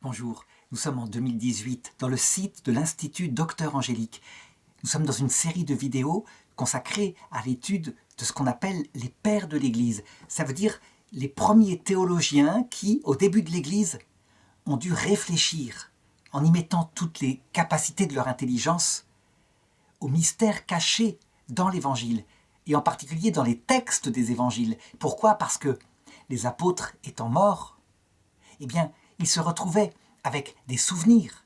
Bonjour, nous sommes en 2018 dans le site de l'Institut Docteur Angélique. Nous sommes dans une série de vidéos consacrées à l'étude de ce qu'on appelle les pères de l'Église. Ça veut dire les premiers théologiens qui, au début de l'Église, ont dû réfléchir en y mettant toutes les capacités de leur intelligence aux mystères cachés dans l'Évangile et en particulier dans les textes des Évangiles. Pourquoi ? Parce que les apôtres étant morts, eh bien, ils se retrouvaient avec des souvenirs,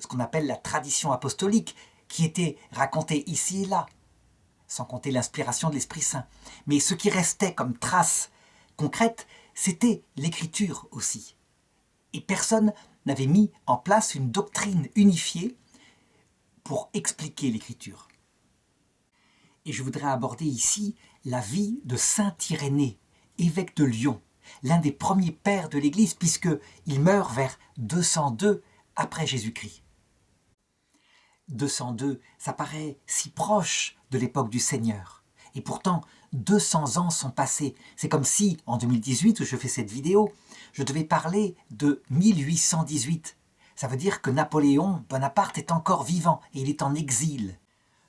ce qu'on appelle la tradition apostolique, qui était racontée ici et là, sans compter l'inspiration de l'Esprit Saint. Mais ce qui restait comme trace concrète, c'était l'écriture aussi. Et personne n'avait mis en place une doctrine unifiée pour expliquer l'écriture. Et je voudrais aborder ici la vie de saint Irénée, évêque de Lyon, l'un des premiers pères de l'Église, puisqu'il meurt vers 202 après Jésus-Christ. 202, ça paraît si proche de l'époque du Seigneur. Et pourtant, 200 ans sont passés. C'est comme si, en 2018, où je fais cette vidéo, je devais parler de 1818. Ça veut dire que Napoléon Bonaparte est encore vivant et il est en exil.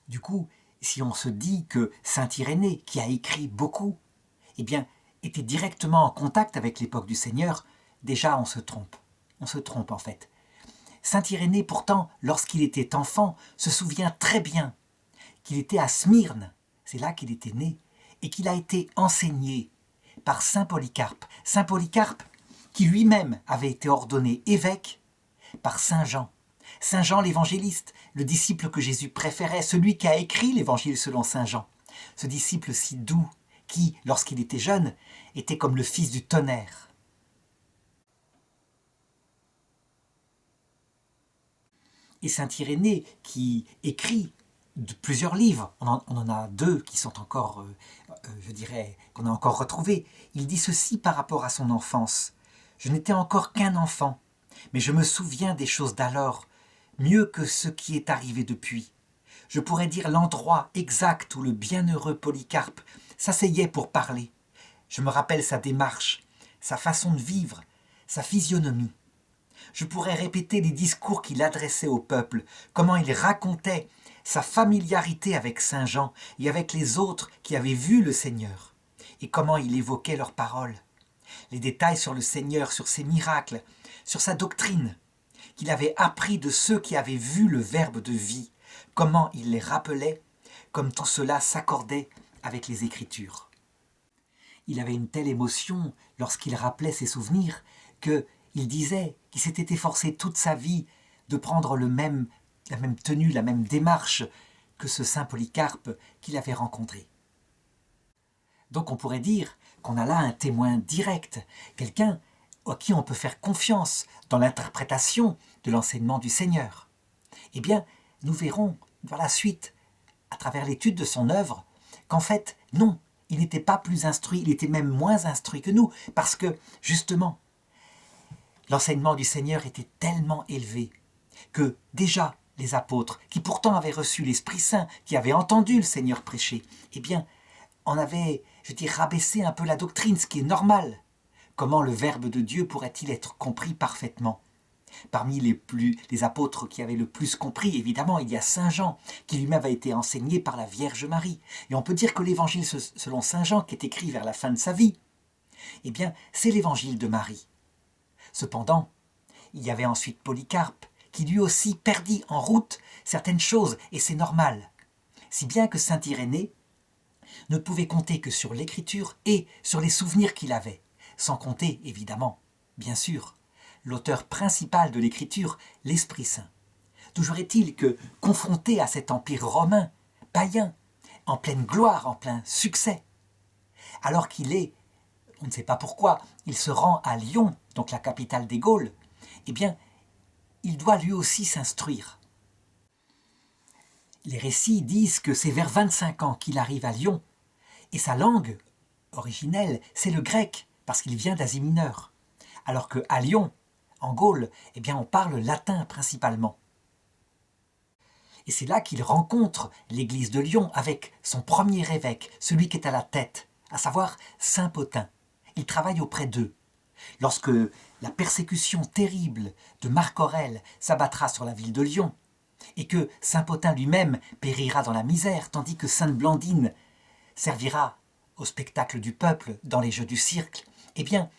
Du coup, si on se dit que saint Irénée, qui a écrit beaucoup, eh bien, était directement en contact avec l'époque du Seigneur, déjà on se trompe. On se trompe en fait. Saint Irénée, pourtant, lorsqu'il était enfant, se souvient très bien qu'il était à Smyrne, c'est là qu'il était né, et qu'il a été enseigné par saint Polycarpe. Saint Polycarpe, qui lui-même avait été ordonné évêque par saint Jean. Saint Jean l'évangéliste, le disciple que Jésus préférait, celui qui a écrit l'évangile selon saint Jean. Ce disciple si doux, qui, lorsqu'il était jeune, était comme le fils du tonnerre. Et saint Irénée, qui écrit de plusieurs livres, on en a deux qui sont encore, je dirais, qu'on a encore retrouvés, il dit ceci par rapport à son enfance. « Je n'étais encore qu'un enfant, mais je me souviens des choses d'alors, mieux que ce qui est arrivé depuis. Je pourrais dire l'endroit exact où le bienheureux Polycarpe s'asseyait pour parler. Je me rappelle sa démarche, sa façon de vivre, sa physionomie. Je pourrais répéter les discours qu'il adressait au peuple, comment il racontait sa familiarité avec saint Jean et avec les autres qui avaient vu le Seigneur, et comment il évoquait leurs paroles. Les détails sur le Seigneur, sur ses miracles, sur sa doctrine, qu'il avait appris de ceux qui avaient vu le Verbe de vie, comment il les rappelait, comme tout cela s'accordait avec les Écritures. Il avait une telle émotion lorsqu'il rappelait ses souvenirs qu'il disait qu'il s'était efforcé toute sa vie de prendre la même tenue, la même démarche que ce saint Polycarpe qu'il avait rencontré. Donc on pourrait dire qu'on a là un témoin direct, quelqu'un à qui on peut faire confiance dans l'interprétation de l'enseignement du Seigneur. Eh bien, nous verrons par la suite, à travers l'étude de son œuvre, qu'en fait, non, il n'était pas plus instruit, il était même moins instruit que nous, parce que, justement, l'enseignement du Seigneur était tellement élevé que déjà les apôtres, qui pourtant avaient reçu l'Esprit Saint, qui avaient entendu le Seigneur prêcher, eh bien, en avaient, rabaissé un peu la doctrine, ce qui est normal. Comment le Verbe de Dieu pourrait-il être compris parfaitement ? Parmi les apôtres qui avaient le plus compris, évidemment, il y a saint Jean, qui lui-même avait été enseigné par la Vierge Marie. Et on peut dire que l'évangile selon saint Jean, qui est écrit vers la fin de sa vie, eh bien, c'est l'évangile de Marie. Cependant, il y avait ensuite Polycarpe, qui lui aussi perdit en route certaines choses, et c'est normal. Si bien que saint Irénée ne pouvait compter que sur l'écriture et sur les souvenirs qu'il avait, sans compter, évidemment, bien sûr, l'auteur principal de l'écriture, l'Esprit Saint. Toujours est-il que, confronté à cet empire romain, païen, en pleine gloire, en plein succès, alors qu'il est, on ne sait pas pourquoi, il se rend à Lyon, donc la capitale des Gaules, eh bien, il doit lui aussi s'instruire. Les récits disent que c'est vers 25 ans qu'il arrive à Lyon, et sa langue originelle, c'est le grec, parce qu'il vient d'Asie mineure, alors qu'à Lyon, en Gaule, eh bien, on parle latin principalement. Et c'est là qu'il rencontre l'église de Lyon avec son premier évêque, celui qui est à la tête, à savoir saint Pothin. Il travaille auprès d'eux. Lorsque la persécution terrible de Marc Aurèle s'abattra sur la ville de Lyon, et que saint Pothin lui-même périra dans la misère, tandis que sainte Blandine servira au spectacle du peuple dans les jeux du cirque, eh bien,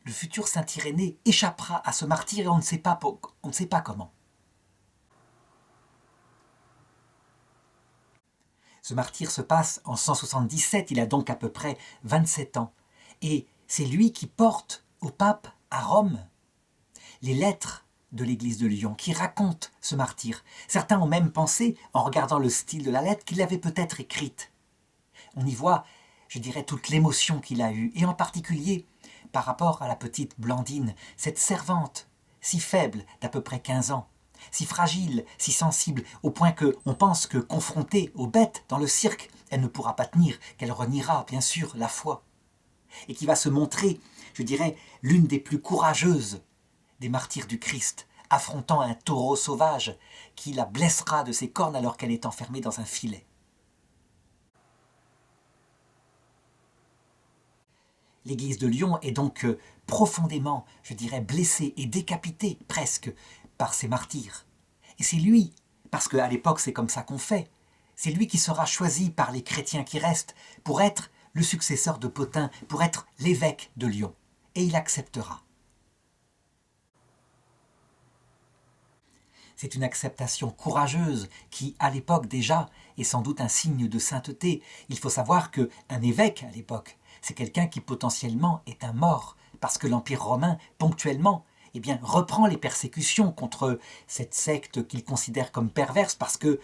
le futur saint Irénée échappera à ce martyre et on ne sait pas comment. Ce martyre se passe en 177, il a donc à peu près 27 ans. Et c'est lui qui porte au pape à Rome les lettres de l'église de Lyon, qui racontent ce martyre. Certains ont même pensé, en regardant le style de la lettre, qu'il l'avait peut-être écrite. On y voit, je dirais, toute l'émotion qu'il a eue, et en particulier par rapport à la petite Blandine, cette servante si faible d'à peu près 15 ans, si fragile, si sensible, au point qu'on pense que, confrontée aux bêtes dans le cirque, elle ne pourra pas tenir, qu'elle reniera, bien sûr, la foi. Et qui va se montrer, je dirais, l'une des plus courageuses des martyrs du Christ, affrontant un taureau sauvage qui la blessera de ses cornes alors qu'elle est enfermée dans un filet. L'église de Lyon est donc profondément, je dirais, blessée et décapitée presque par ces martyrs. Et c'est lui, parce qu'à l'époque c'est comme ça qu'on fait, c'est lui qui sera choisi par les chrétiens qui restent pour être le successeur de Pothin, pour être l'évêque de Lyon. Et il acceptera. C'est une acceptation courageuse qui, à l'époque déjà, est sans doute un signe de sainteté. Il faut savoir qu'un évêque, à l'époque, c'est quelqu'un qui potentiellement est un mort, parce que l'Empire romain, ponctuellement, eh bien, reprend les persécutions contre cette secte qu'il considère comme perverse, parce que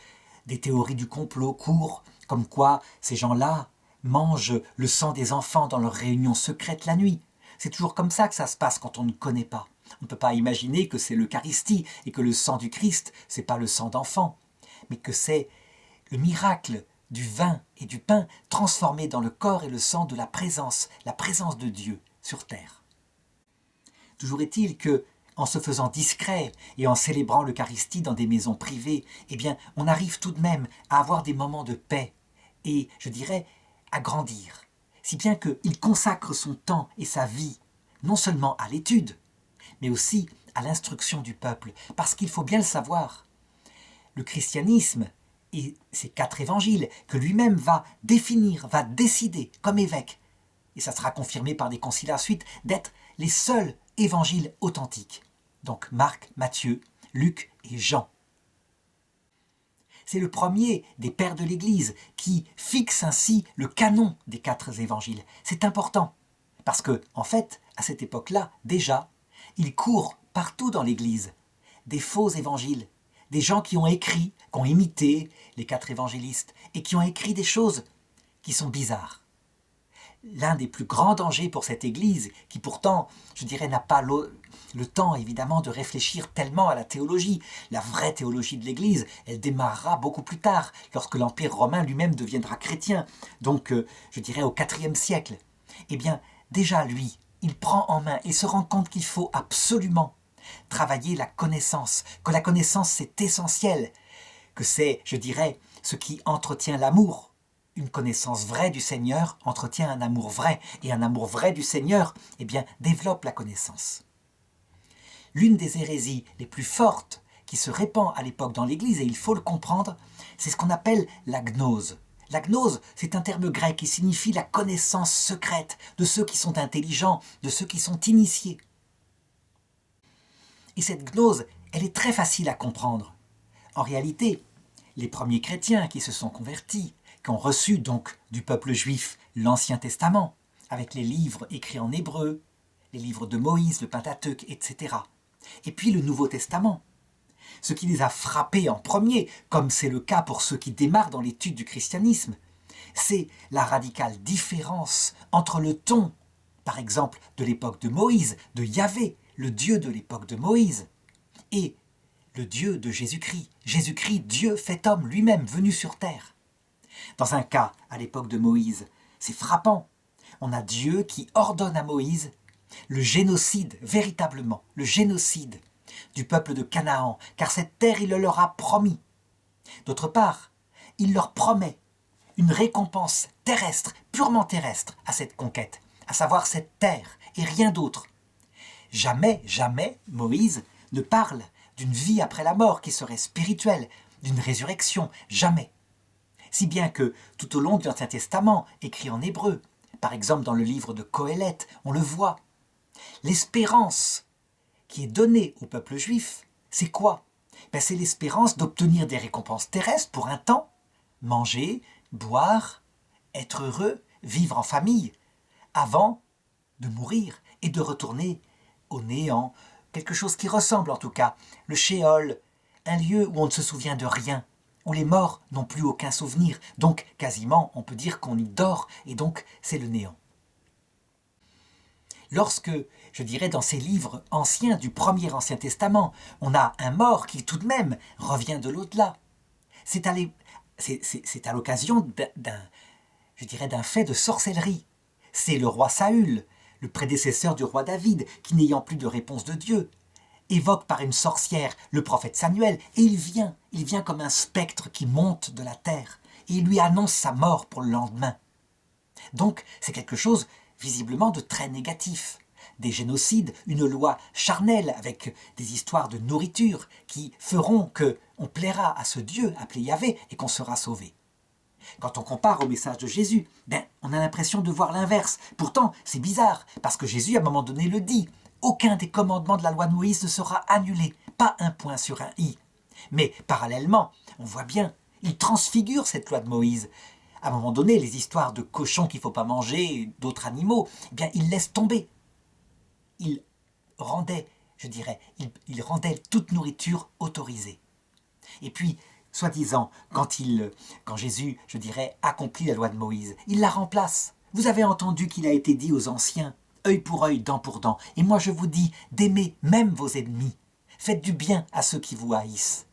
des théories du complot courent, comme quoi ces gens-là mangent le sang des enfants dans leurs réunions secrètes la nuit. C'est toujours comme ça que ça se passe quand on ne connaît pas. On ne peut pas imaginer que c'est l'Eucharistie et que le sang du Christ, ce n'est pas le sang d'enfant, mais que c'est le miracle du vin et du pain transformés dans le corps et le sang de la présence de Dieu sur terre. Toujours est-il que, en se faisant discret et en célébrant l'Eucharistie dans des maisons privées, eh bien, on arrive tout de même à avoir des moments de paix et, je dirais, à grandir. Si bien qu'il consacre son temps et sa vie, non seulement à l'étude, mais aussi à l'instruction du peuple. Parce qu'il faut bien le savoir, le christianisme et ces 4 évangiles que lui-même va définir, va décider comme évêque, et ça sera confirmé par des conciles ensuite, d'être les seuls évangiles authentiques. Donc Marc, Matthieu, Luc et Jean. C'est le premier des pères de l'Église qui fixe ainsi le canon des 4 évangiles. C'est important, parce que, en fait, à cette époque-là, déjà, il court partout dans l'Église des faux évangiles, des gens qui ont écrit, qui ont imité les 4 évangélistes et qui ont écrit des choses qui sont bizarres. L'un des plus grands dangers pour cette Église, qui pourtant, je dirais, n'a pas le temps évidemment de réfléchir tellement à la théologie. La vraie théologie de l'Église, elle démarrera beaucoup plus tard, lorsque l'Empire romain lui-même deviendra chrétien, donc je dirais au IVe siècle. Eh bien, déjà lui, il prend en main et se rend compte qu'il faut absolument travailler la connaissance, que la connaissance c'est essentiel, que c'est, je dirais, ce qui entretient l'amour. Une connaissance vraie du Seigneur entretient un amour vrai, et un amour vrai du Seigneur, eh bien, développe la connaissance. L'une des hérésies les plus fortes qui se répand à l'époque dans l'Église, et il faut le comprendre, c'est ce qu'on appelle la gnose. La gnose, c'est un terme grec qui signifie la connaissance secrète de ceux qui sont intelligents, de ceux qui sont initiés. Et cette gnose, elle est très facile à comprendre. En réalité, les premiers chrétiens qui se sont convertis, qui ont reçu donc du peuple juif l'Ancien Testament, avec les livres écrits en hébreu, les livres de Moïse, le Pentateuque, etc. Et puis le Nouveau Testament. Ce qui les a frappés en premier, comme c'est le cas pour ceux qui démarrent dans l'étude du christianisme, c'est la radicale différence entre le ton, par exemple, de l'époque de Moïse, de Yahvé, le Dieu de l'époque de Moïse, et le Dieu de Jésus-Christ. Jésus-Christ, Dieu fait homme lui-même, venu sur terre. Dans un cas, à l'époque de Moïse, c'est frappant. On a Dieu qui ordonne à Moïse le génocide, véritablement, le génocide du peuple de Canaan, car cette terre, il le leur a promis. D'autre part, il leur promet une récompense terrestre, purement terrestre, à cette conquête, à savoir cette terre et rien d'autre. Jamais, jamais Moïse ne parle d'une vie après la mort qui serait spirituelle, d'une résurrection, jamais. Si bien que tout au long de l'Ancien Testament, écrit en hébreu, par exemple dans le livre de Qoéleth, on le voit, l'espérance qui est donnée au peuple juif, c'est quoi? C'est l'espérance d'obtenir des récompenses terrestres pour un temps, manger, boire, être heureux, vivre en famille, avant de mourir et de retourner au néant, quelque chose qui ressemble en tout cas, le Sheol, un lieu où on ne se souvient de rien, où les morts n'ont plus aucun souvenir, donc quasiment on peut dire qu'on y dort, et donc c'est le néant. Lorsque, je dirais dans ces livres anciens du premier Ancien Testament, on a un mort qui tout de même revient de l'au-delà, c'est à l'occasion d'un fait de sorcellerie. C'est le roi Saül, le prédécesseur du roi David, qui n'ayant plus de réponse de Dieu, évoque par une sorcière le prophète Samuel, et il vient comme un spectre qui monte de la terre, et il lui annonce sa mort pour le lendemain. Donc c'est quelque chose visiblement de très négatif. Des génocides, une loi charnelle avec des histoires de nourriture qui feront qu'on plaira à ce Dieu appelé Yahvé et qu'on sera sauvé. Quand on compare au message de Jésus, on a l'impression de voir l'inverse. Pourtant, c'est bizarre, parce que Jésus, à un moment donné, le dit. Aucun des commandements de la loi de Moïse ne sera annulé, pas un point sur un i. Mais parallèlement, on voit bien, il transfigure cette loi de Moïse. À un moment donné, les histoires de cochons qu'il ne faut pas manger, d'autres animaux, il laisse tomber. Il rendait, il rendait toute nourriture autorisée. Et puis, soi-disant, quand Jésus, accomplit la loi de Moïse, il la remplace. Vous avez entendu qu'il a été dit aux anciens, œil pour œil, dent pour dent. Et moi je vous dis d'aimer même vos ennemis. Faites du bien à ceux qui vous haïssent.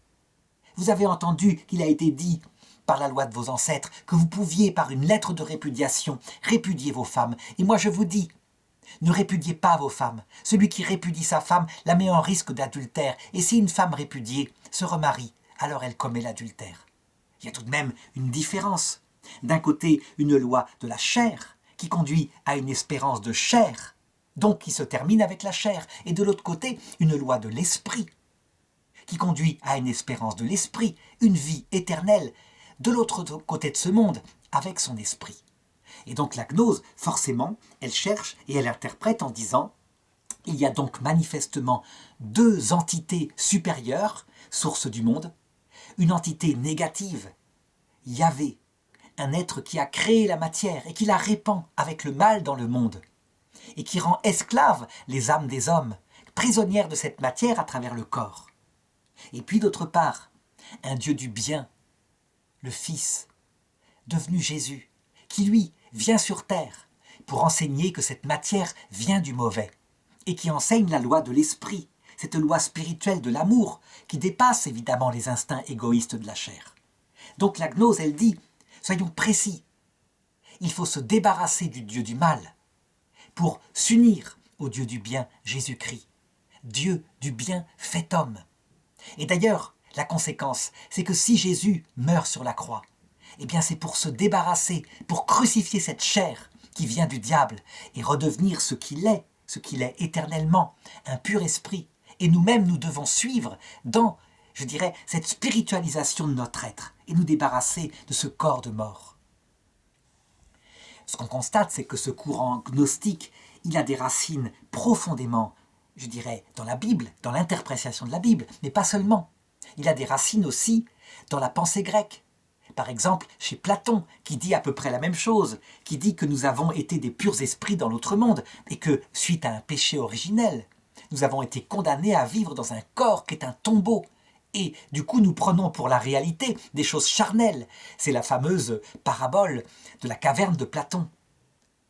Vous avez entendu qu'il a été dit par la loi de vos ancêtres que vous pouviez, par une lettre de répudiation, répudier vos femmes. Et moi je vous dis, ne répudiez pas vos femmes. Celui qui répudie sa femme la met en risque d'adultère. Et si une femme répudiée se remarie, alors elle commet l'adultère. Il y a tout de même une différence. D'un côté, une loi de la chair, qui conduit à une espérance de chair, donc qui se termine avec la chair, et de l'autre côté, une loi de l'esprit, qui conduit à une espérance de l'esprit, une vie éternelle, de l'autre côté de ce monde, avec son esprit. Et donc la gnose, forcément, elle cherche et elle interprète en disant « Il y a donc manifestement deux entités supérieures, source du monde, une entité négative, Yahvé, un être qui a créé la matière et qui la répand avec le mal dans le monde, et qui rend esclaves les âmes des hommes, prisonnières de cette matière à travers le corps. Et puis d'autre part, un Dieu du bien, le Fils, devenu Jésus, qui lui vient sur terre pour enseigner que cette matière vient du mauvais, et qui enseigne la loi de l'esprit, cette loi spirituelle de l'amour, qui dépasse évidemment les instincts égoïstes de la chair. Donc la gnose, elle dit, soyons précis, il faut se débarrasser du Dieu du mal, pour s'unir au Dieu du bien, Jésus-Christ, Dieu du bien fait homme. Et d'ailleurs, la conséquence, c'est que si Jésus meurt sur la croix, c'est pour se débarrasser, pour crucifier cette chair qui vient du diable et redevenir ce qu'il est éternellement, un pur esprit. Et nous-mêmes, nous devons suivre dans, cette spiritualisation de notre être et nous débarrasser de ce corps de mort. Ce qu'on constate, c'est que ce courant gnostique, il a des racines profondément, dans la Bible, dans l'interprétation de la Bible, mais pas seulement. Il a des racines aussi dans la pensée grecque. Par exemple, chez Platon, qui dit à peu près la même chose, qui dit que nous avons été des purs esprits dans l'autre monde, et que, suite à un péché originel, nous avons été condamnés à vivre dans un corps qui est un tombeau. Et du coup, nous prenons pour la réalité des choses charnelles. C'est la fameuse parabole de la caverne de Platon,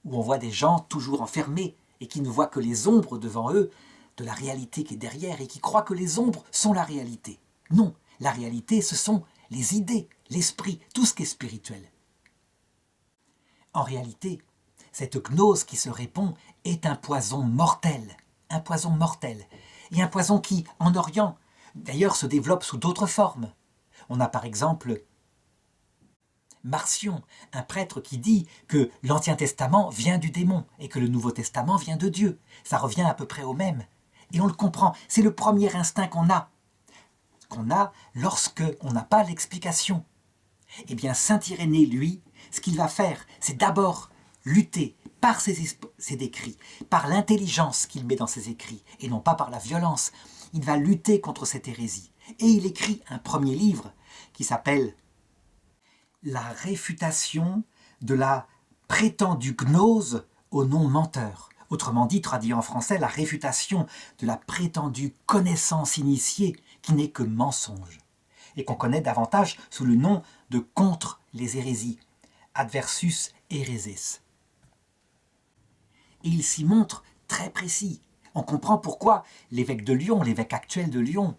où on voit des gens toujours enfermés, et qui ne voient que les ombres devant eux, de la réalité qui est derrière, et qui croient que les ombres sont la réalité. Non, la réalité, ce sont les idées, l'esprit, tout ce qui est spirituel. En réalité, cette gnose qui se répand est un poison mortel, et un poison qui, en Orient, d'ailleurs se développe sous d'autres formes. On a par exemple Marcion, un prêtre qui dit que l'Ancien Testament vient du démon et que le Nouveau Testament vient de Dieu. Ça revient à peu près au même. Et on le comprend, c'est le premier instinct qu'on a lorsque on n'a pas l'explication. Eh bien, saint Irénée, lui, ce qu'il va faire, c'est d'abord lutter par ses écrits, par l'intelligence qu'il met dans ses écrits, et non pas par la violence. Il va lutter contre cette hérésie. Et il écrit un premier livre qui s'appelle « La réfutation de la prétendue gnose au nom menteur ». Autrement dit, traduit en français, la réfutation de la prétendue connaissance initiée qui n'est que mensonge, et qu'on connaît davantage sous le nom de contre les hérésies, adversus héréses. Et il s'y montre très précis. On comprend pourquoi l'évêque de Lyon, l'évêque actuel de Lyon,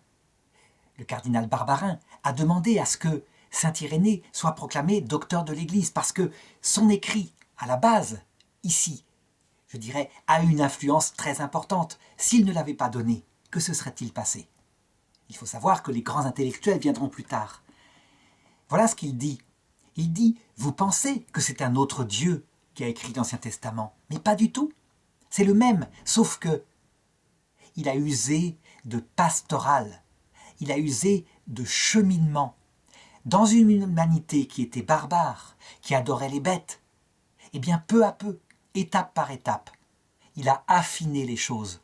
le cardinal Barbarin, a demandé à ce que saint Irénée soit proclamé docteur de l'Église, parce que son écrit, à la base, ici, je dirais, a une influence très importante. S'il ne l'avait pas donné, que se serait-il passé? Il faut savoir que les grands intellectuels viendront plus tard. Voilà ce qu'il dit. Il dit « Vous pensez que c'est un autre Dieu qui a écrit l'Ancien Testament, mais pas du tout. C'est le même, sauf que il a usé de pastoral, il a usé de cheminement. Dans une humanité qui était barbare, qui adorait les bêtes, eh bien peu à peu, étape par étape, il a affiné les choses.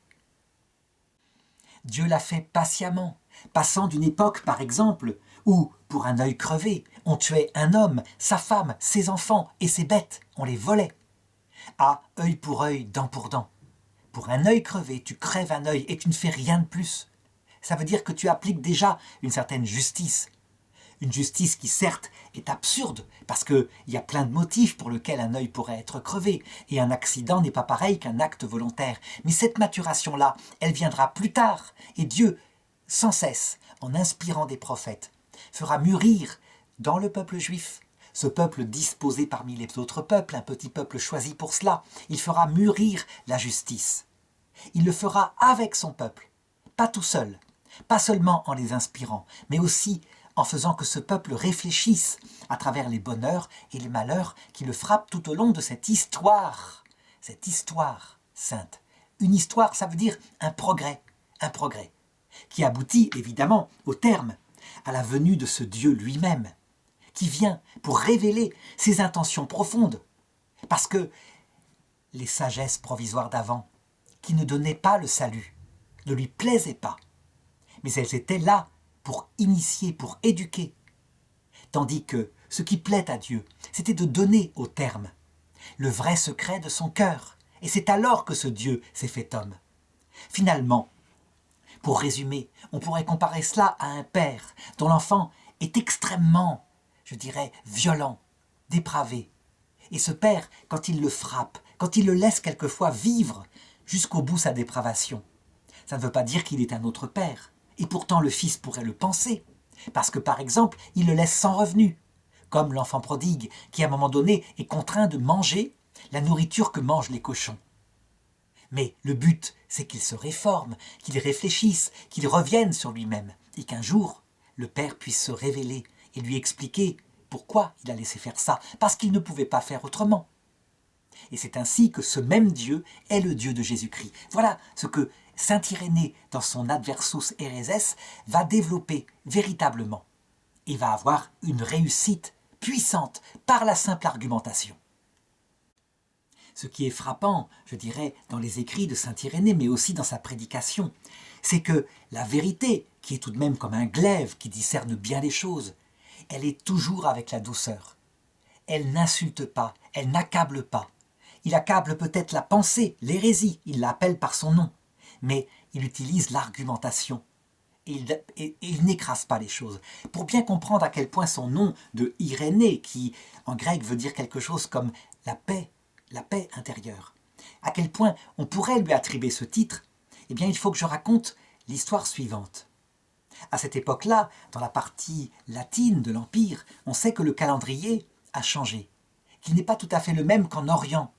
Dieu l'a fait patiemment, passant d'une époque, par exemple, où, pour un œil crevé, on tuait un homme, sa femme, ses enfants et ses bêtes, on les volait, à œil pour œil, dent pour dent. Pour un œil crevé, tu crèves un œil et tu ne fais rien de plus. Ça veut dire que tu appliques déjà une certaine justice. Une justice qui, certes, est absurde, parce qu'il y a plein de motifs pour lesquels un œil pourrait être crevé, et un accident n'est pas pareil qu'un acte volontaire. Mais cette maturation-là, elle viendra plus tard, et Dieu, sans cesse, en inspirant des prophètes, fera mûrir dans le peuple juif, ce peuple disposé parmi les autres peuples, un petit peuple choisi pour cela, il fera mûrir la justice. Il le fera avec son peuple, pas tout seul, pas seulement en les inspirant, mais aussi en faisant que ce peuple réfléchisse à travers les bonheurs et les malheurs qui le frappent tout au long de cette histoire sainte. Une histoire, ça veut dire un progrès, qui aboutit évidemment au terme, à la venue de ce Dieu lui-même, qui vient pour révéler ses intentions profondes, parce que les sagesses provisoires d'avant, qui ne donnaient pas le salut, ne lui plaisaient pas, mais elles étaient là pour initier, pour éduquer. Tandis que ce qui plaît à Dieu, c'était de donner au terme le vrai secret de son cœur. Et c'est alors que ce Dieu s'est fait homme. Finalement, pour résumer, on pourrait comparer cela à un père dont l'enfant est extrêmement, je dirais, violent, dépravé. Et ce père, quand il le frappe, quand il le laisse quelquefois vivre jusqu'au bout sa dépravation, ça ne veut pas dire qu'il est un autre père. Et pourtant le fils pourrait le penser, parce que par exemple, il le laisse sans revenu, comme l'enfant prodigue qui à un moment donné est contraint de manger la nourriture que mangent les cochons. Mais le but, c'est qu'il se réforme, qu'il réfléchisse, qu'il revienne sur lui-même, et qu'un jour, le père puisse se révéler et lui expliquer pourquoi il a laissé faire ça, parce qu'il ne pouvait pas faire autrement. Et c'est ainsi que ce même Dieu est le Dieu de Jésus-Christ. Voilà ce que saint Irénée, dans son Adversus Héréses, va développer véritablement et va avoir une réussite puissante par la simple argumentation. Ce qui est frappant, je dirais, dans les écrits de saint Irénée, mais aussi dans sa prédication, c'est que la vérité, qui est tout de même comme un glaive qui discerne bien les choses, elle est toujours avec la douceur. Elle n'insulte pas, elle n'accable pas. Il accable peut-être la pensée, l'hérésie, il l'appelle par son nom, mais il utilise l'argumentation et il n'écrase pas les choses. Pour bien comprendre à quel point son nom de Irénée, qui en grec veut dire quelque chose comme la paix intérieure, à quel point on pourrait lui attribuer ce titre, eh bien il faut que je raconte l'histoire suivante. À cette époque-là, dans la partie latine de l'Empire, on sait que le calendrier a changé, qu'il n'est pas tout à fait le même qu'en Orient.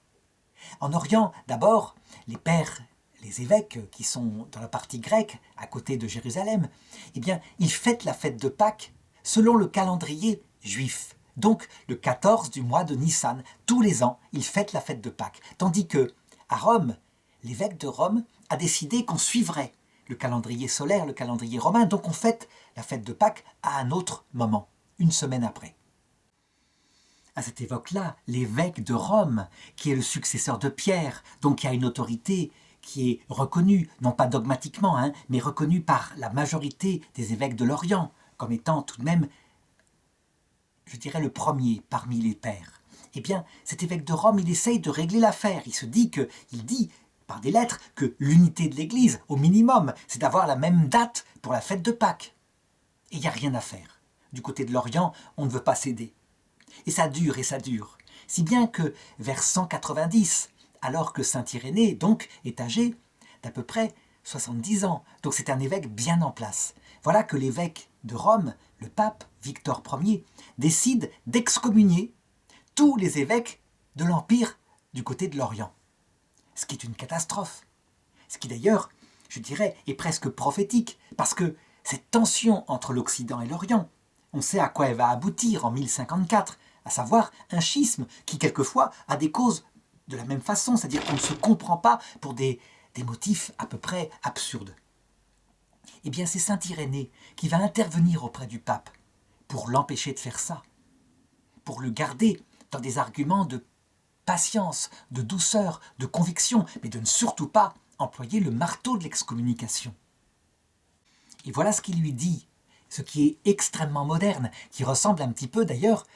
En Orient, d'abord, les pères, les évêques qui sont dans la partie grecque, à côté de Jérusalem, eh bien, ils fêtent la fête de Pâques selon le calendrier juif. Donc, le 14 du mois de Nissan, tous les ans, ils fêtent la fête de Pâques. Tandis que, à Rome, l'évêque de Rome a décidé qu'on suivrait le calendrier solaire, le calendrier romain, donc on fête la fête de Pâques à un autre moment, une semaine après. À cette époque-là, l'évêque de Rome, qui est le successeur de Pierre, donc qui a une autorité qui est reconnue, non pas dogmatiquement, mais reconnue par la majorité des évêques de l'Orient, comme étant tout de même, je dirais, le premier parmi les pères. Eh bien, cet évêque de Rome, il essaye de régler l'affaire. Il dit, par des lettres, que l'unité de l'Église, au minimum, c'est d'avoir la même date pour la fête de Pâques. Et il n'y a rien à faire. Du côté de l'Orient, on ne veut pas céder. Et ça dure, si bien que vers 190, alors que saint Irénée, donc, est âgé d'à peu près 70 ans, donc c'est un évêque bien en place, voilà que l'évêque de Rome, le pape Victor Ier, décide d'excommunier tous les évêques de l'Empire du côté de l'Orient. Ce qui est une catastrophe. Ce qui d'ailleurs, je dirais, est presque prophétique, parce que cette tension entre l'Occident et l'Orient, on sait à quoi elle va aboutir en 1054, à savoir un schisme qui quelquefois a des causes de la même façon, c'est-à-dire qu'on ne se comprend pas pour des motifs à peu près absurdes. Eh bien c'est saint Irénée qui va intervenir auprès du pape pour l'empêcher de faire ça, pour le garder dans des arguments de patience, de douceur, de conviction, mais de ne surtout pas employer le marteau de l'excommunication. Et voilà ce qu'il lui dit, ce qui est extrêmement moderne, qui ressemble un petit peu d'ailleurs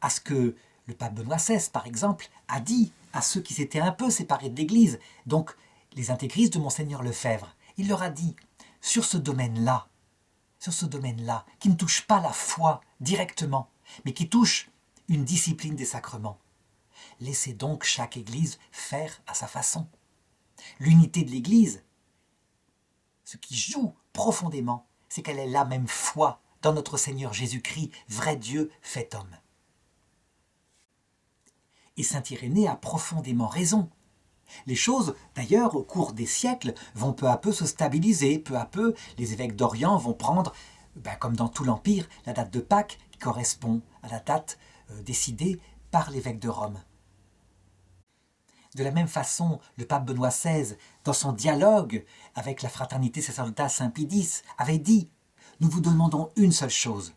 à ce que le pape Benoît XVI, par exemple, a dit à ceux qui s'étaient un peu séparés de l'Église, donc les intégristes de Monseigneur Lefebvre. Il leur a dit, sur ce domaine-là, qui ne touche pas la foi directement, mais qui touche une discipline des sacrements, laissez donc chaque Église faire à sa façon. L'unité de l'Église, ce qui joue profondément, c'est qu'elle ait la même foi dans notre Seigneur Jésus-Christ, vrai Dieu fait homme. Et saint Irénée a profondément raison. Les choses, d'ailleurs, au cours des siècles, vont peu à peu se stabiliser. Peu à peu, les évêques d'Orient vont prendre, comme dans tout l'Empire, la date de Pâques qui correspond à la date décidée par l'évêque de Rome. De la même façon, le pape Benoît XVI, dans son dialogue avec la fraternité sacerdotale Saint-Pie X, avait dit « Nous vous demandons une seule chose,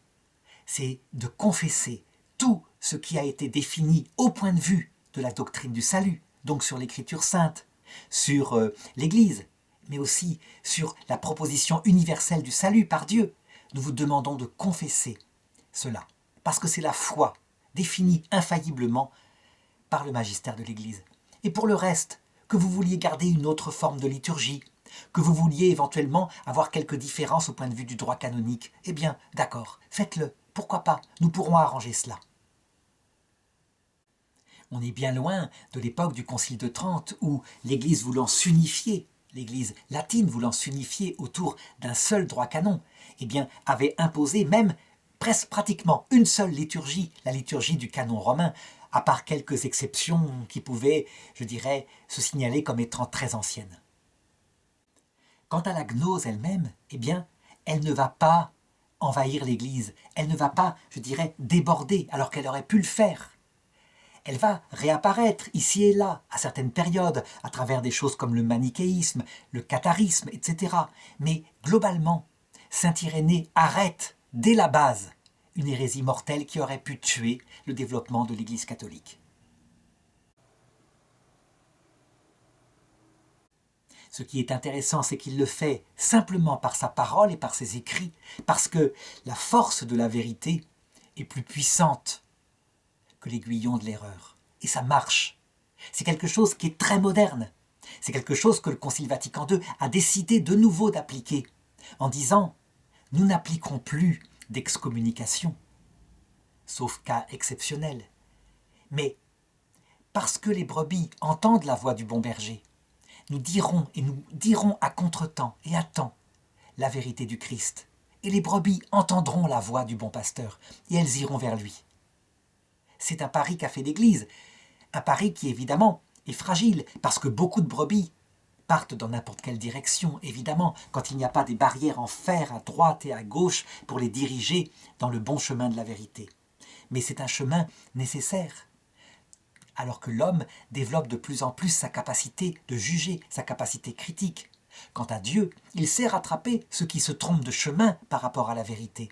c'est de confesser tout ce qui a été défini au point de vue de la doctrine du salut, donc sur l'Écriture sainte, sur l'Église, mais aussi sur la proposition universelle du salut par Dieu. Nous vous demandons de confesser cela, parce que c'est la foi définie infailliblement par le magistère de l'Église. Et pour le reste, que vous vouliez garder une autre forme de liturgie, que vous vouliez éventuellement avoir quelques différences au point de vue du droit canonique, eh bien, d'accord, faites-le, pourquoi pas, nous pourrons arranger cela. On est bien loin de l'époque du Concile de Trente où l'Église voulant s'unifier, l'Église latine voulant s'unifier autour d'un seul droit canon, eh bien, avait imposé même presque pratiquement une seule liturgie, la liturgie du canon romain, à part quelques exceptions qui pouvaient, je dirais, se signaler comme étant très anciennes. Quant à la gnose elle-même, eh bien, elle ne va pas envahir l'Église, elle ne va pas, je dirais, déborder alors qu'elle aurait pu le faire. Elle va réapparaître ici et là, à certaines périodes, à travers des choses comme le manichéisme, le catharisme, etc. Mais globalement, saint Irénée arrête, dès la base, une hérésie mortelle qui aurait pu tuer le développement de l'Église catholique. Ce qui est intéressant, c'est qu'il le fait simplement par sa parole et par ses écrits, parce que la force de la vérité est plus puissante que l'aiguillon de l'erreur. Et ça marche. C'est quelque chose qui est très moderne. C'est quelque chose que le Concile Vatican II a décidé de nouveau d'appliquer, en disant « Nous n'appliquerons plus d'excommunication, sauf cas exceptionnel. Mais parce que les brebis entendent la voix du bon berger, nous dirons à contretemps et à temps la vérité du Christ. Et les brebis entendront la voix du bon pasteur, et elles iront vers lui. » C'est un pari qu'a fait l'Église, un pari qui évidemment est fragile, parce que beaucoup de brebis partent dans n'importe quelle direction, évidemment, quand il n'y a pas des barrières en fer à droite et à gauche pour les diriger dans le bon chemin de la vérité. Mais c'est un chemin nécessaire, alors que l'homme développe de plus en plus sa capacité de juger, sa capacité critique. Quant à Dieu, il sait rattraper ceux qui se trompent de chemin par rapport à la vérité.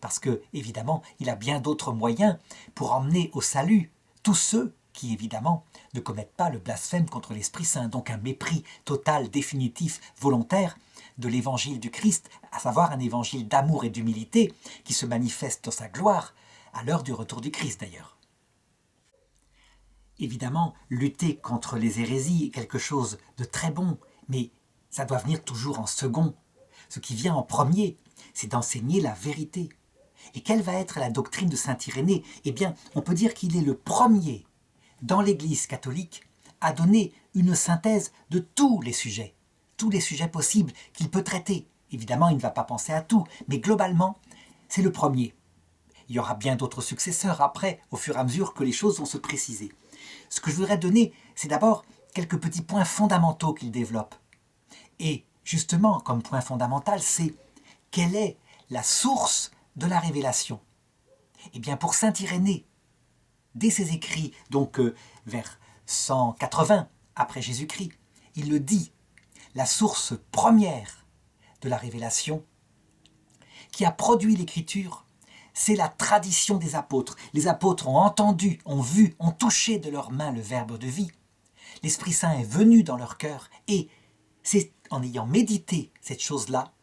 Parce que, évidemment, il a bien d'autres moyens pour emmener au salut tous ceux qui, évidemment, ne commettent pas le blasphème contre l'Esprit Saint, donc un mépris total, définitif, volontaire de l'évangile du Christ, à savoir un évangile d'amour et d'humilité qui se manifeste dans sa gloire, à l'heure du retour du Christ d'ailleurs. Évidemment, lutter contre les hérésies est quelque chose de très bon, mais ça doit venir toujours en second. Ce qui vient en premier, c'est d'enseigner la vérité. Et quelle va être la doctrine de saint Irénée? Eh bien, on peut dire qu'il est le premier, dans l'Église catholique, à donner une synthèse de tous les sujets possibles qu'il peut traiter. Évidemment, il ne va pas penser à tout, mais globalement, c'est le premier. Il y aura bien d'autres successeurs après, au fur et à mesure que les choses vont se préciser. Ce que je voudrais donner, c'est d'abord quelques petits points fondamentaux qu'il développe. Et justement, comme point fondamental, c'est quelle est la source de la révélation? Eh bien, pour saint Irénée, dès ses écrits, donc vers 180 après Jésus-Christ, il le dit, la source première de la révélation qui a produit l'écriture, c'est la tradition des apôtres. Les apôtres ont entendu, ont vu, ont touché de leurs mains le verbe de vie. L'Esprit Saint est venu dans leur cœur et c'est en ayant médité cette chose-là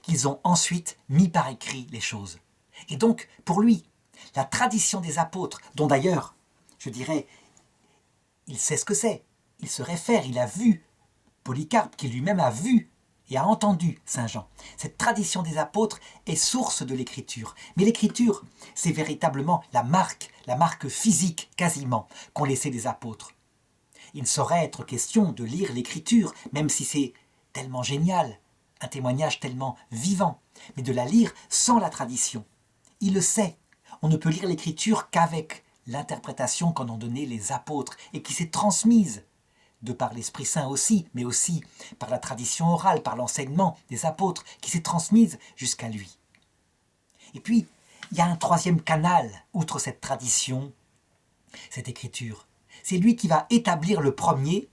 qu'ils ont ensuite mis par écrit les choses. Et donc, pour lui, la tradition des apôtres, dont d'ailleurs, je dirais, il sait ce que c'est, il se réfère, il a vu Polycarpe, qui lui-même a vu et a entendu Saint Jean. Cette tradition des apôtres est source de l'écriture. Mais l'écriture, c'est véritablement la marque physique quasiment, qu'ont laissé les apôtres. Il ne saurait être question de lire l'écriture, même si c'est tellement génial, un témoignage tellement vivant, mais de la lire sans la tradition. Il le sait, on ne peut lire l'écriture qu'avec l'interprétation qu'en ont donnée les apôtres et qui s'est transmise de par l'Esprit Saint aussi, mais aussi par la tradition orale, par l'enseignement des apôtres qui s'est transmise jusqu'à lui. Et puis, il y a un troisième canal, outre cette tradition, cette écriture. C'est lui qui va établir le premier,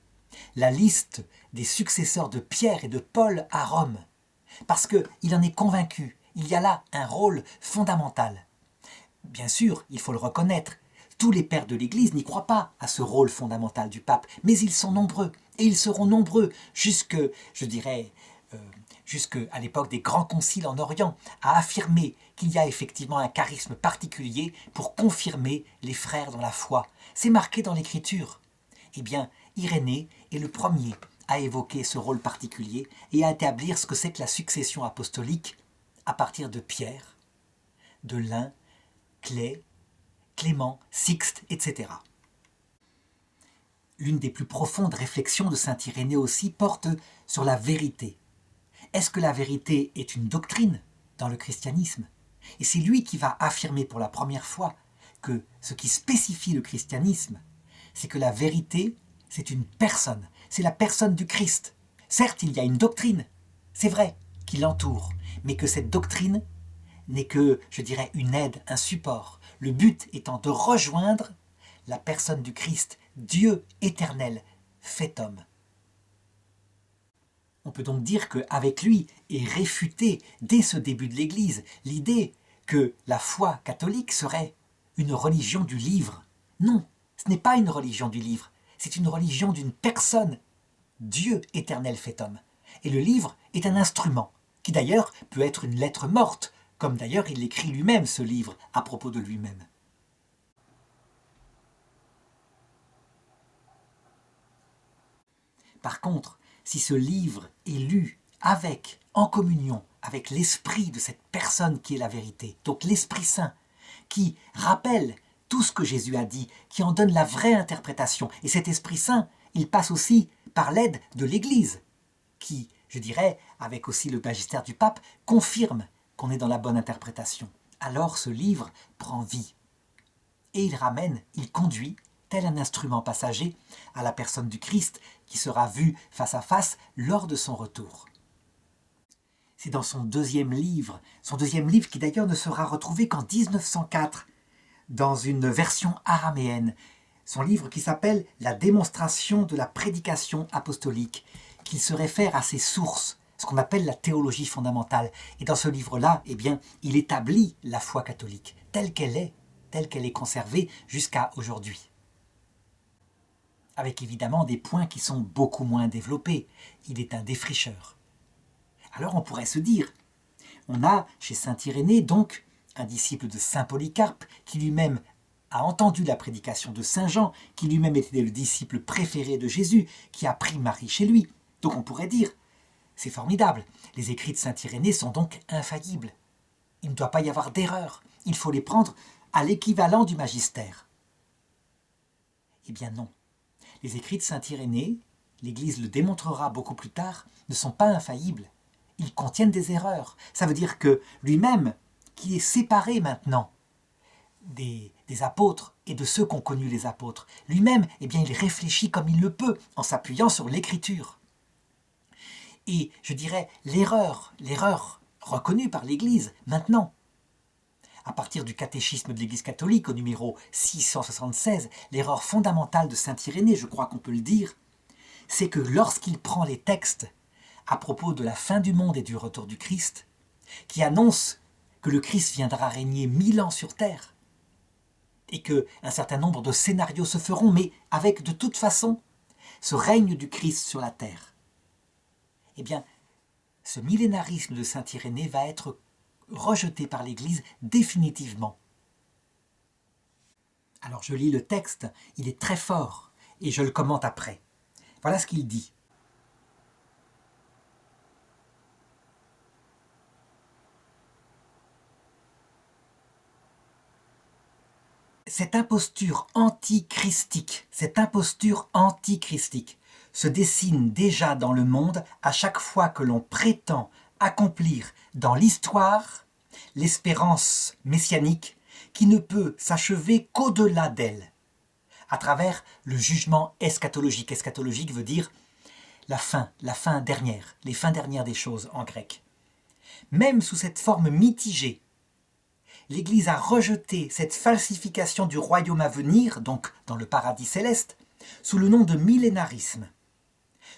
la liste des successeurs de Pierre et de Paul à Rome. Parce qu'il en est convaincu, il y a là un rôle fondamental. Bien sûr, il faut le reconnaître, tous les pères de l'Église n'y croient pas à ce rôle fondamental du pape, mais ils sont nombreux, et ils seront nombreux jusqu'à l'époque des grands conciles en Orient, à affirmer qu'il y a effectivement un charisme particulier pour confirmer les frères dans la foi. C'est marqué dans l'Écriture. Eh bien, Irénée est le premier à évoquer ce rôle particulier et à établir ce que c'est que la succession apostolique à partir de Pierre, de l'un, Clay, Clément, Sixte, etc. L'une des plus profondes réflexions de saint Irénée aussi porte sur la vérité. Est-ce que la vérité est une doctrine dans le christianisme? Et c'est lui qui va affirmer pour la première fois que ce qui spécifie le christianisme, c'est que la vérité, c'est une personne, c'est la personne du Christ. Certes, il y a une doctrine, c'est vrai, qui l'entoure, mais que cette doctrine n'est que, je dirais, une aide, un support. Le but étant de rejoindre la personne du Christ, Dieu éternel, fait homme. On peut donc dire qu'avec lui est réfutée, dès ce début de l'Église, l'idée que la foi catholique serait une religion du livre. Non, ce n'est pas une religion du livre, c'est une religion d'une personne, Dieu éternel fait homme. Et le livre est un instrument, qui d'ailleurs peut être une lettre morte, comme d'ailleurs il écrit lui-même ce livre à propos de lui-même. Par contre, si ce livre est lu en communion avec l'esprit de cette personne qui est la vérité, donc l'Esprit Saint, qui rappelle tout ce que Jésus a dit, qui en donne la vraie interprétation, et cet Esprit Saint, il passe aussi par l'aide de l'Église, qui, je dirais, avec aussi le magistère du pape, confirme qu'on est dans la bonne interprétation. Alors ce livre prend vie. Et il conduit, tel un instrument passager, à la personne du Christ qui sera vue face à face lors de son retour. C'est dans son deuxième livre qui d'ailleurs ne sera retrouvé qu'en 1904, dans une version araméenne, son livre qui s'appelle « La démonstration de la prédication apostolique », qu'il se réfère à ses sources, ce qu'on appelle la théologie fondamentale. Et dans ce livre-là, eh bien, il établit la foi catholique telle qu'elle est conservée jusqu'à aujourd'hui. Avec évidemment des points qui sont beaucoup moins développés. Il est un défricheur. Alors on pourrait se dire, on a chez saint Irénée donc un disciple de saint Polycarpe qui lui-même a entendu la prédication de saint Jean, qui lui-même était le disciple préféré de Jésus, qui a pris Marie chez lui. Donc on pourrait dire, c'est formidable, les écrits de saint Irénée sont donc infaillibles. Il ne doit pas y avoir d'erreur, il faut les prendre à l'équivalent du magistère. Eh bien non, les écrits de saint Irénée, l'Église le démontrera beaucoup plus tard, ne sont pas infaillibles. Ils contiennent des erreurs. Ça veut dire que lui-même, qui est séparé maintenant des apôtres et de ceux qu'ont connu les apôtres, lui-même, eh bien, il réfléchit comme il le peut, en s'appuyant sur l'Écriture. Et je dirais l'erreur reconnue par l'Église maintenant, à partir du catéchisme de l'Église catholique au numéro 676, l'erreur fondamentale de saint Irénée, je crois qu'on peut le dire, c'est que lorsqu'il prend les textes à propos de la fin du monde et du retour du Christ, qui annoncent que le Christ viendra régner 1000 ans sur terre, et qu'un certain nombre de scénarios se feront, mais avec de toute façon ce règne du Christ sur la terre. Eh bien, ce millénarisme de saint Irénée va être rejeté par l'Église définitivement. Alors je lis le texte, il est très fort, et je le commente après. Voilà ce qu'il dit. Cette imposture antichristique se dessine déjà dans le monde à chaque fois que l'on prétend accomplir dans l'histoire l'espérance messianique qui ne peut s'achever qu'au-delà d'elle, à travers le jugement eschatologique. Eschatologique veut dire la fin dernière, les fins dernières des choses en grec. Même sous cette forme mitigée, l'Église a rejeté cette falsification du royaume à venir, donc dans le paradis céleste, sous le nom de millénarisme,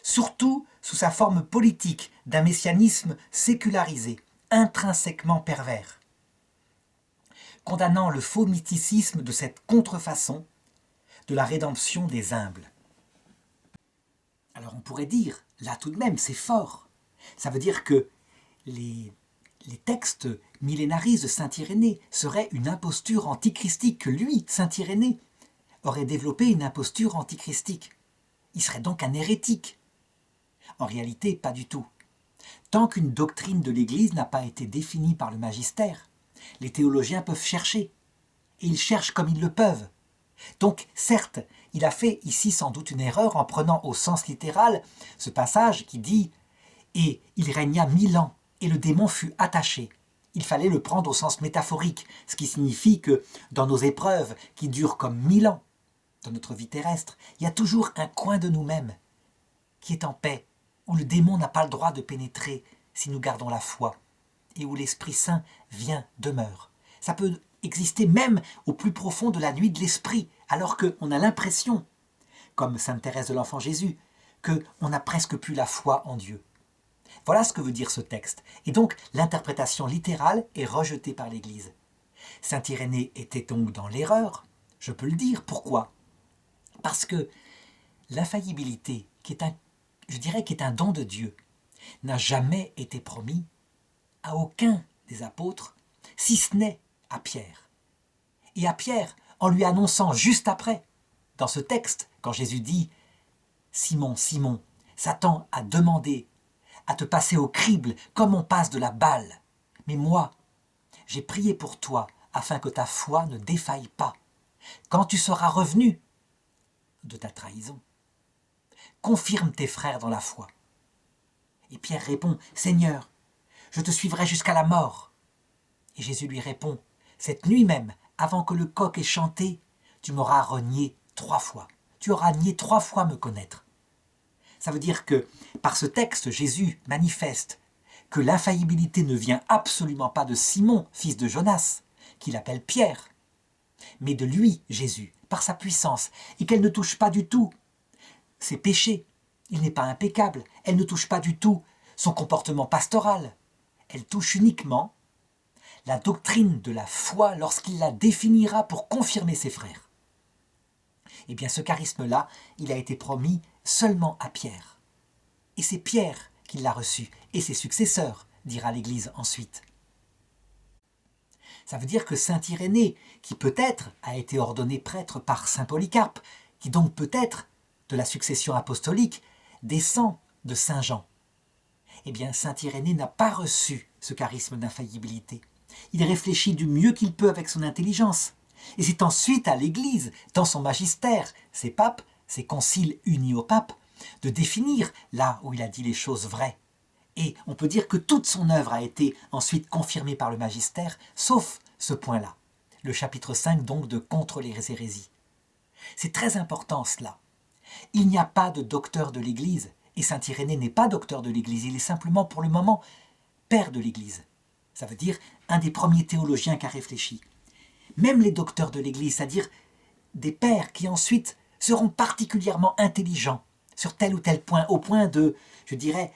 surtout sous sa forme politique d'un messianisme sécularisé, intrinsèquement pervers, condamnant le faux mysticisme de cette contrefaçon de la rédemption des humbles. Alors on pourrait dire, là tout de même c'est fort, ça veut dire que les textes millénaristes de saint Irénée seraient une imposture antichristique, que lui, saint Irénée, aurait développé une imposture antichristique. Il serait donc un hérétique. En réalité, pas du tout. Tant qu'une doctrine de l'Église n'a pas été définie par le magistère, les théologiens peuvent chercher, et ils cherchent comme ils le peuvent. Donc, certes, il a fait ici sans doute une erreur en prenant au sens littéral ce passage qui dit « Et il régna 1000 ans ». Et le démon fut attaché. Il fallait le prendre au sens métaphorique, ce qui signifie que dans nos épreuves qui durent comme 1000 ans, dans notre vie terrestre, il y a toujours un coin de nous-mêmes qui est en paix, où le démon n'a pas le droit de pénétrer si nous gardons la foi, et où l'Esprit Saint vient, demeure. Ça peut exister même au plus profond de la nuit de l'esprit, alors qu'on a l'impression, comme sainte Thérèse de l'Enfant Jésus, qu'on n'a presque plus la foi en Dieu. Voilà ce que veut dire ce texte. Et donc, l'interprétation littérale est rejetée par l'Église. Saint Irénée était donc dans l'erreur, je peux le dire. Pourquoi ? Parce que l'infaillibilité, qui est un don de Dieu, n'a jamais été promis à aucun des apôtres, si ce n'est à Pierre. Et à Pierre, en lui annonçant juste après, dans ce texte, quand Jésus dit « Simon, Simon, Satan a demandé à te passer au crible comme on passe de la balle. Mais moi, j'ai prié pour toi afin que ta foi ne défaille pas. Quand tu seras revenu de ta trahison, confirme tes frères dans la foi. » Et Pierre répond, « Seigneur, je te suivrai jusqu'à la mort. » Et Jésus lui répond, « Cette nuit même, avant que le coq ait chanté, tu m'auras renié 3 fois. Tu auras nié 3 fois me connaître. » Ça veut dire que, par ce texte, Jésus manifeste que l'infaillibilité ne vient absolument pas de Simon, fils de Jonas, qu'il appelle Pierre, mais de lui, Jésus, par sa puissance, et qu'elle ne touche pas du tout ses péchés, Il n'est pas impeccable, elle ne touche pas du tout son comportement pastoral. Elle touche uniquement la doctrine de la foi lorsqu'il la définira pour confirmer ses frères. Eh bien, ce charisme-là, il a été promis seulement à Pierre. Et c'est Pierre qui l'a reçu, et ses successeurs, dira l'Église ensuite. Ça veut dire que saint Irénée, qui peut-être a été ordonné prêtre par saint Polycarpe, qui donc peut-être, de la succession apostolique, descend de saint Jean. Eh bien, saint Irénée n'a pas reçu ce charisme d'infaillibilité. Il réfléchit du mieux qu'il peut avec son intelligence. Et c'est ensuite à l'Église, dans son magistère, ses papes, ses conciles unis au pape, de définir là où il a dit les choses vraies. Et on peut dire que toute son œuvre a été ensuite confirmée par le magistère, sauf ce point-là, le chapitre 5 donc de Contre les hérésies. C'est très important cela. Il n'y a pas de docteur de l'Église, et saint Irénée n'est pas docteur de l'Église, il est simplement pour le moment père de l'Église. Ça veut dire un des premiers théologiens qui a réfléchi. Même les docteurs de l'Église, c'est-à-dire des pères qui ensuite seront particulièrement intelligents sur tel ou tel point, au point de, je dirais,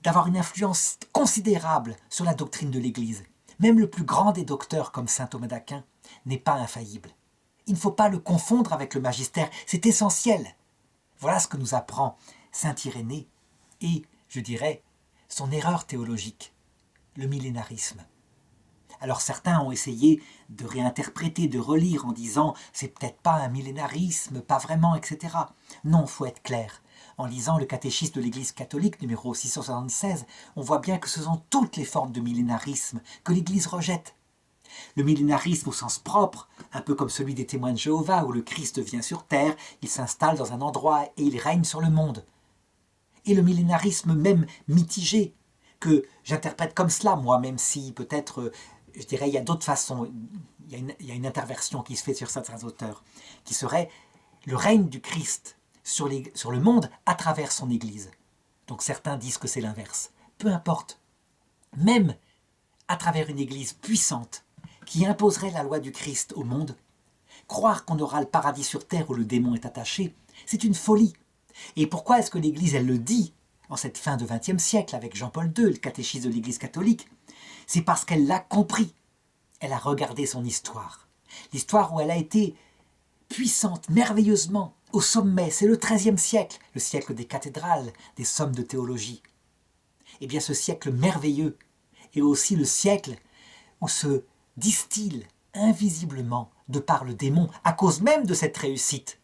d'avoir une influence considérable sur la doctrine de l'Église. Même le plus grand des docteurs, comme saint Thomas d'Aquin, n'est pas infaillible. Il ne faut pas le confondre avec le magistère, c'est essentiel. Voilà ce que nous apprend saint Irénée et, je dirais, son erreur théologique, le millénarisme. Alors certains ont essayé de réinterpréter, de relire en disant « c'est peut-être pas un millénarisme, pas vraiment, etc. » Non, il faut être clair. En lisant le catéchisme de l'Église catholique, numéro 676, on voit bien que ce sont toutes les formes de millénarisme que l'Église rejette. Le millénarisme au sens propre, un peu comme celui des témoins de Jéhovah, où le Christ vient sur terre, il s'installe dans un endroit et il règne sur le monde. Et le millénarisme même mitigé, que j'interprète comme cela, moi, même si peut-être, je dirais, il y a d'autres façons, il y a une interversion qui se fait sur certains auteurs, qui serait le règne du Christ sur le monde à travers son Église. Donc certains disent que c'est l'inverse. Peu importe. Même à travers une Église puissante qui imposerait la loi du Christ au monde, croire qu'on aura le paradis sur terre où le démon est attaché, c'est une folie. Et pourquoi est-ce que l'Église, elle le dit en cette fin de XXe siècle avec Jean-Paul II, le catéchisme de l'Église catholique? C'est parce qu'elle l'a compris. Elle a regardé son histoire. L'histoire où elle a été puissante, merveilleusement, au sommet. C'est le XIIIe siècle, le siècle des cathédrales, des sommes de théologie. Eh bien, ce siècle merveilleux est aussi le siècle où se distille invisiblement, de par le démon, à cause même de cette réussite,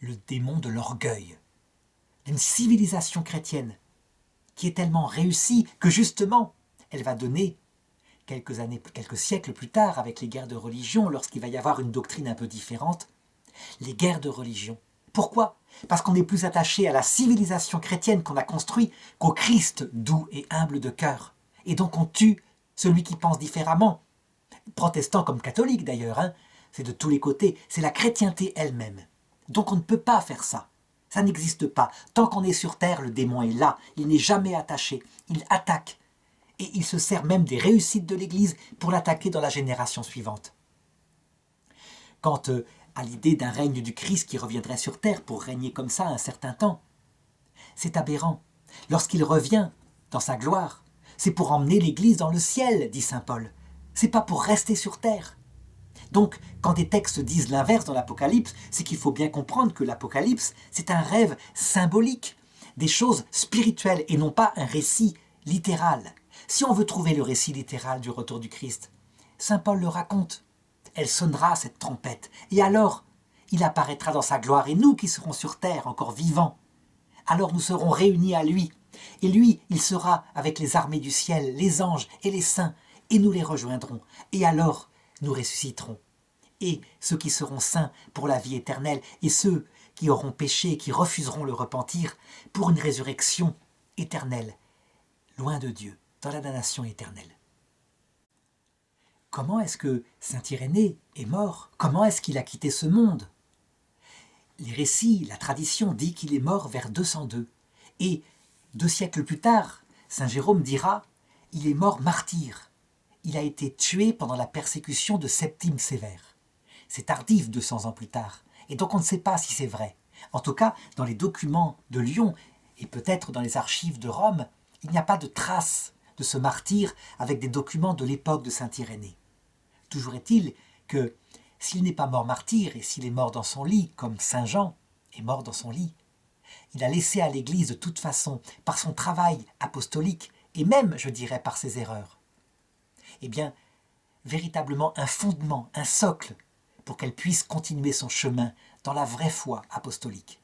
le démon de l'orgueil, d'une civilisation chrétienne qui est tellement réussie que justement, elle va donner quelques siècles plus tard, avec les guerres de religion, lorsqu'il va y avoir une doctrine un peu différente, les guerres de religion. Pourquoi? Parce qu'on est plus attaché à la civilisation chrétienne qu'on a construite qu'au Christ doux et humble de cœur. Et donc on tue celui qui pense différemment. Protestant comme catholique d'ailleurs, hein, c'est de tous les côtés, c'est la chrétienté elle-même. Donc on ne peut pas faire ça. Ça n'existe pas. Tant qu'on est sur terre, le démon est là. Il n'est jamais attaché. Il attaque. Et il se sert même des réussites de l'Église pour l'attaquer dans la génération suivante. Quant à l'idée d'un règne du Christ qui reviendrait sur terre pour régner comme ça un certain temps, c'est aberrant. Lorsqu'il revient dans sa gloire, c'est pour emmener l'Église dans le ciel, dit saint Paul. C'est pas pour rester sur terre. Donc, quand des textes disent l'inverse dans l'Apocalypse, c'est qu'il faut bien comprendre que l'Apocalypse, c'est un rêve symbolique, des choses spirituelles et non pas un récit littéral. Si on veut trouver le récit littéral du retour du Christ, saint Paul le raconte. Elle sonnera, cette trompette, et alors, il apparaîtra dans sa gloire, et nous qui serons sur terre, encore vivants, alors nous serons réunis à lui, et lui, il sera avec les armées du ciel, les anges et les saints, et nous les rejoindrons, et alors, nous ressusciterons. Et ceux qui seront saints pour la vie éternelle, et ceux qui auront péché et qui refuseront le repentir, pour une résurrection éternelle, loin de Dieu, dans la damnation éternelle. Comment est-ce que saint Irénée est mort? Comment est-ce qu'il a quitté ce monde? Les récits, la tradition dit qu'il est mort vers 202. Et 2 siècles plus tard, saint Jérôme dira « il est mort martyr ». Il a été tué pendant la persécution de Septime Sévère. C'est tardif 200 ans plus tard, et donc on ne sait pas si c'est vrai. En tout cas, dans les documents de Lyon, et peut-être dans les archives de Rome, il n'y a pas de trace de ce martyr avec des documents de l'époque de saint Irénée. Toujours est-il que s'il n'est pas mort martyr et s'il est mort dans son lit, comme saint Jean est mort dans son lit, il a laissé à l'Église de toute façon, par son travail apostolique et même, je dirais, par ses erreurs, eh bien, véritablement un fondement, un socle pour qu'elle puisse continuer son chemin dans la vraie foi apostolique.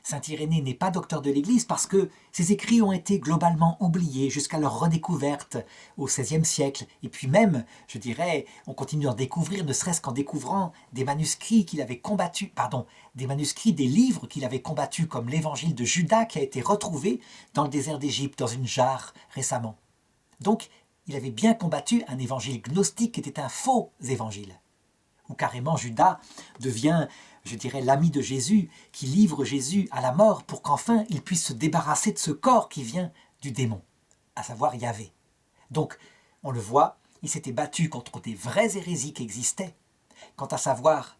Saint Irénée n'est pas docteur de l'Église parce que ses écrits ont été globalement oubliés jusqu'à leur redécouverte au XVIe siècle. Et puis même, je dirais, on continue d'en découvrir, ne serait-ce qu'en découvrant des manuscrits qu'il avait combattus, des manuscrits des livres qu'il avait combattus, comme l'évangile de Judas qui a été retrouvé dans le désert d'Égypte, dans une jarre récemment. Donc, il avait bien combattu un évangile gnostique qui était un faux évangile, où carrément Judas devient, je dirais, l'ami de Jésus, qui livre Jésus à la mort pour qu'enfin il puisse se débarrasser de ce corps qui vient du démon, à savoir Yahvé. Donc, on le voit, il s'était battu contre des vraies hérésies qui existaient. Quant à savoir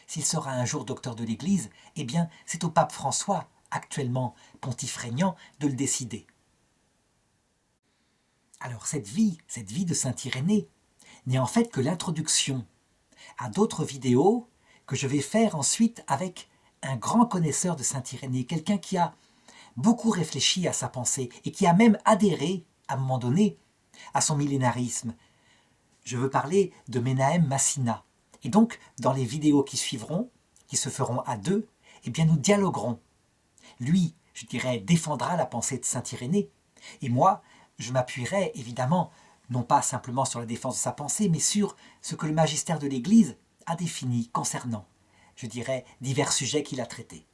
s'il sera un jour docteur de l'Église, eh bien, c'est au pape François, actuellement pontife régnant, de le décider. Alors cette vie de saint Irénée, n'est en fait que l'introduction à d'autres vidéos que je vais faire ensuite avec un grand connaisseur de saint Irénée, quelqu'un qui a beaucoup réfléchi à sa pensée et qui a même adhéré, à un moment donné, à son millénarisme. Je veux parler de Menahem Massina. Et donc, dans les vidéos qui suivront, qui se feront à deux, eh bien nous dialoguerons. Lui, je dirais, défendra la pensée de saint Irénée, et moi, je m'appuierai évidemment, non pas simplement sur la défense de sa pensée, mais sur ce que le magistère de l'Église a défini concernant, je dirais, divers sujets qu'il a traités.